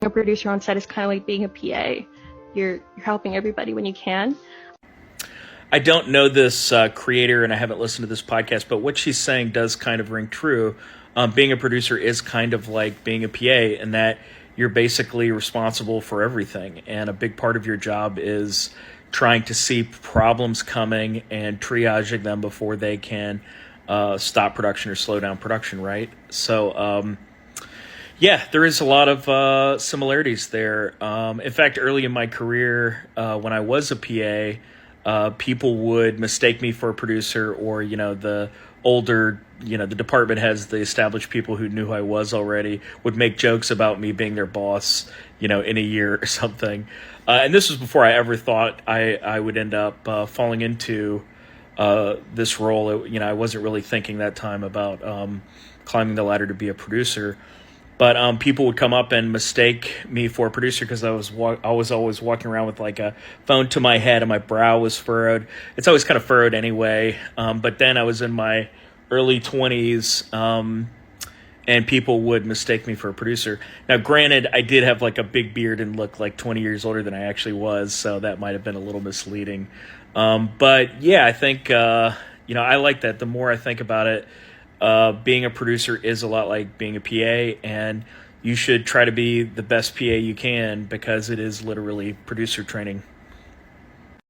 A producer on set is kind of like being a PA. You're helping everybody when you can. I don't know this creator and I haven't listened to this podcast, but what she's saying does kind of ring true. Being a producer is kind of like being a PA in that you're basically responsible for everything. And a big part of your job is trying to see problems coming and triaging them before they can stop production or slow down production, right? So, yeah, there is a lot of similarities there. In fact, early in my career, when I was a PA, people would mistake me for a producer, or the older, the department heads, the established people who knew who I was already, would make jokes about me being their boss, in a year or something. And this was before I ever thought I would end up falling into this role. I wasn't really thinking that time about climbing the ladder to be a producer. But people would come up and mistake me for a producer because I was always walking around with like a phone to my head and my brow was furrowed. It's always kind of furrowed anyway. But then I was in my early 20s, and people would mistake me for a producer. Now, granted, I did have like a big beard and look like 20 years older than I actually was, so that might have been a little misleading. But yeah, I think I like that. The more I think about it, being a producer is a lot like being a PA, and you should try to be the best PA you can because it is literally producer training.